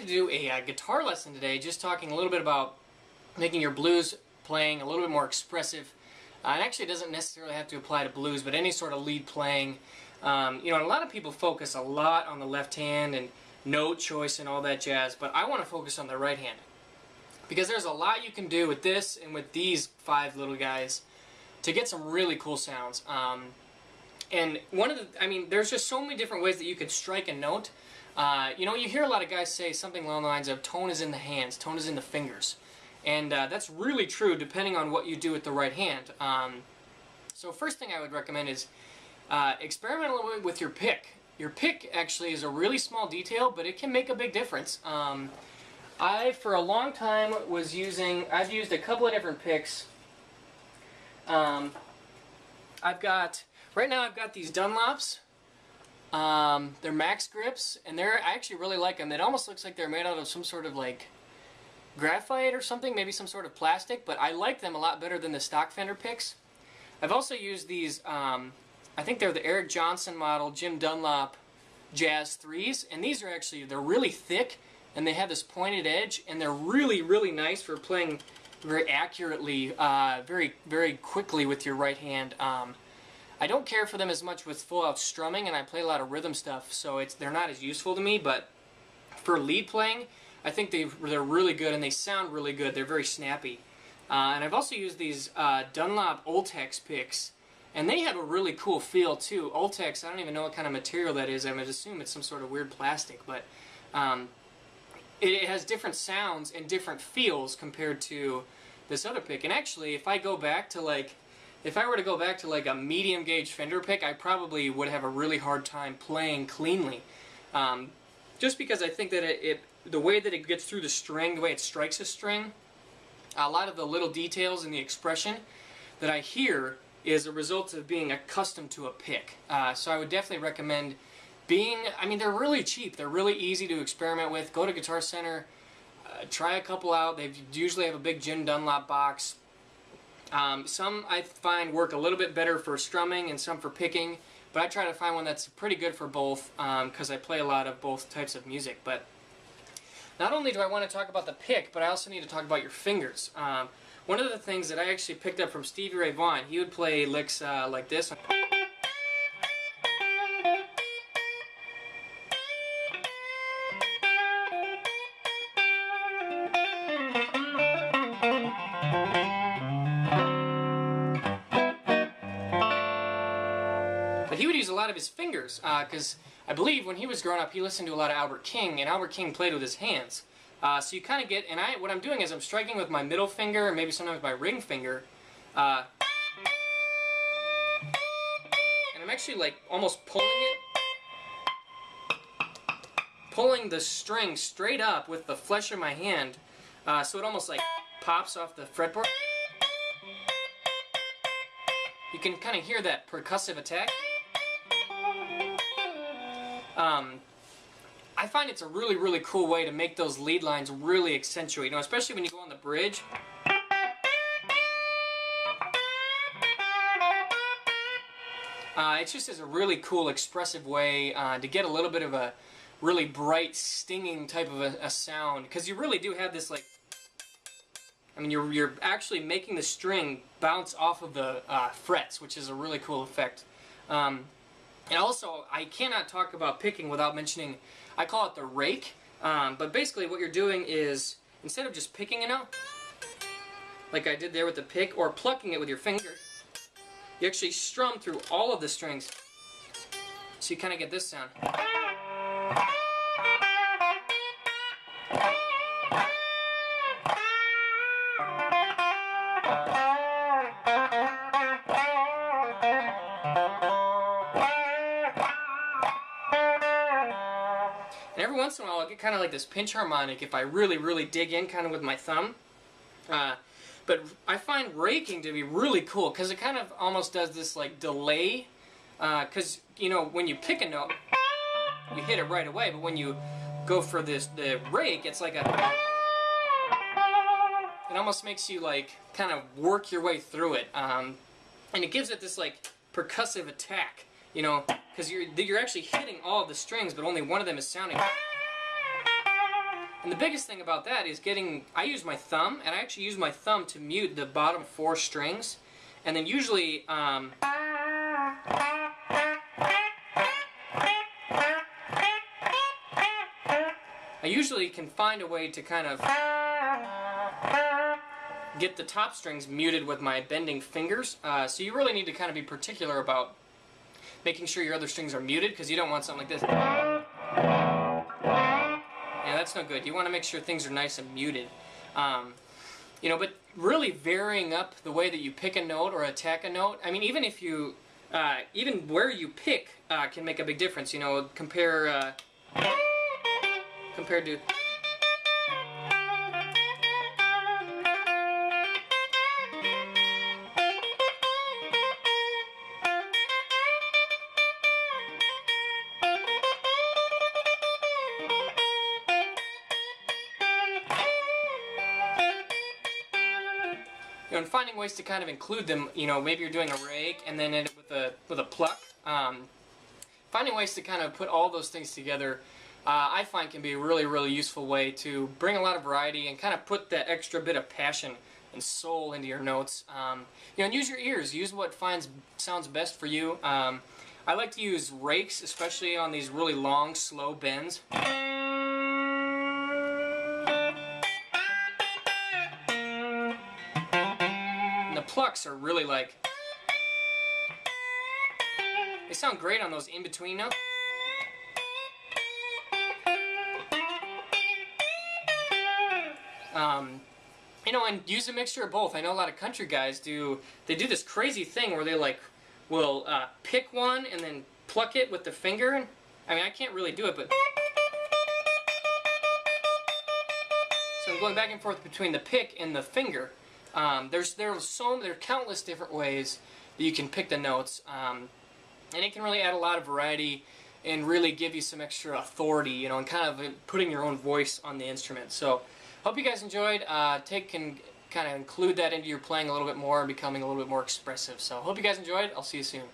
wanted to do a guitar lesson today, just talking a little bit about making your blues playing a little bit more expressive. It actually doesn't necessarily have to apply to blues, but any sort of lead playing. And a lot of people focus a lot on the left hand and note choice and all that jazz, but I want to focus on the right hand. Because there's a lot you can do with this and with these 5 little guys to get some really cool sounds. And there's just so many different ways that you could strike a note. You hear a lot of guys say something along the lines of tone is in the hands, tone is in the fingers. And that's really true depending on what you do with the right hand. So first thing I would recommend is experiment a little bit with your pick. Your pick actually is a really small detail, but it can make a big difference. For a long time I've used a couple of different picks. Right now I've got these Dunlops. They're max grips, and I actually really like them. It almost looks like they're made out of some sort of like graphite or something, maybe some sort of plastic, but I like them a lot better than the stock Fender picks. I've also used these, I think they're the Eric Johnson model Jim Dunlop Jazz 3s, and these are they're really thick, and they have this pointed edge, and they're really, really nice for playing very accurately, very, very quickly with your right hand. I don't care for them as much with full-out strumming, and I play a lot of rhythm stuff, so they're not as useful to me, but for lead playing, I think they're really good, and they sound really good. They're very snappy. And I've also used these Dunlop Ultex picks, and they have a really cool feel, too. Ultex, I don't even know what kind of material that is. I would assume it's some sort of weird plastic, but it has different sounds and different feels compared to this other pick. And actually, if I were to go back to like a medium gauge Fender pick, I probably would have a really hard time playing cleanly. Just because I think that the way that it gets through the string, the way it strikes a string, a lot of the little details in the expression that I hear is a result of being accustomed to a pick. So I would definitely recommend they're really cheap, they're really easy to experiment with. Go to Guitar Center, try a couple out. They usually have a big Jim Dunlop box. Some I find work a little bit better for strumming and some for picking, but I try to find one that's pretty good for both because I play a lot of both types of music. But not only do I want to talk about the pick, but I also need to talk about your fingers. One of the things that I actually picked up from Stevie Ray Vaughan, he would play licks like this. But he would use a lot of his fingers, because I believe when he was growing up he listened to a lot of Albert King, and Albert King played with his hands. So you kind of get, what I'm doing is I'm striking with my middle finger, and maybe sometimes my ring finger, and I'm actually like almost pulling the string straight up with the flesh of my hand, so it almost like pops off the fretboard. You can kind of hear that percussive attack. I find it's a really, really cool way to make those lead lines really accentuate, especially when you go on the bridge. It's just a really cool, expressive way to get a little bit of a really bright, stinging type of a sound, because you really do have this you're actually making the string bounce off of the frets, which is a really cool effect. And also, I cannot talk about picking without mentioning, I call it the rake, but basically what you're doing is, instead of just picking a note, like I did there with the pick, or plucking it with your finger, you actually strum through all of the strings, so you kind of get this sound. And every once in a while I'll get kind of like this pinch harmonic if I really, really dig in kind of with my thumb. But I find raking to be really cool because it kind of almost does this like delay. Because, when you pick a note, you hit it right away, but when you go for the rake, it's like it almost makes you like kind of work your way through it. And it gives it this like percussive attack, because you're actually hitting all of the strings, but only one of them is sounding. And the biggest thing about that is I use my thumb, and I actually use my thumb to mute the bottom 4 strings. And then usually, I usually can find a way to kind of get the top strings muted with my bending fingers. So you really need to kind of be particular about making sure your other strings are muted, because you don't want something like this. Yeah, that's no good. You want to make sure things are nice and muted. You know, but really varying up the way that you pick a note or attack a note. I mean, even if you, even where you pick can make a big difference. You know, compared to. You know, and finding ways to kind of include them. You know, maybe you're doing a rake and then end it with a pluck. Finding ways to kind of put all those things together, I find can be a really, really useful way to bring a lot of variety and kind of put that extra bit of passion and soul into your notes. You know, and use your ears. Use what sounds best for you. I like to use rakes, especially on these really long, slow bends. The plucks are really like, they sound great on those in-between notes. You know, and use a mixture of both. I know a lot of country guys do this crazy thing where they will pick one and then pluck it with the finger. I mean, I can't really do it, but so I'm going back and forth between the pick and the finger. There are countless different ways that you can pick the notes, and it can really add a lot of variety and really give you some extra authority, you know, and kind of putting your own voice on the instrument. So, hope you guys enjoyed. Can kind of include that into your playing a little bit more and becoming a little bit more expressive. So, hope you guys enjoyed. I'll see you soon.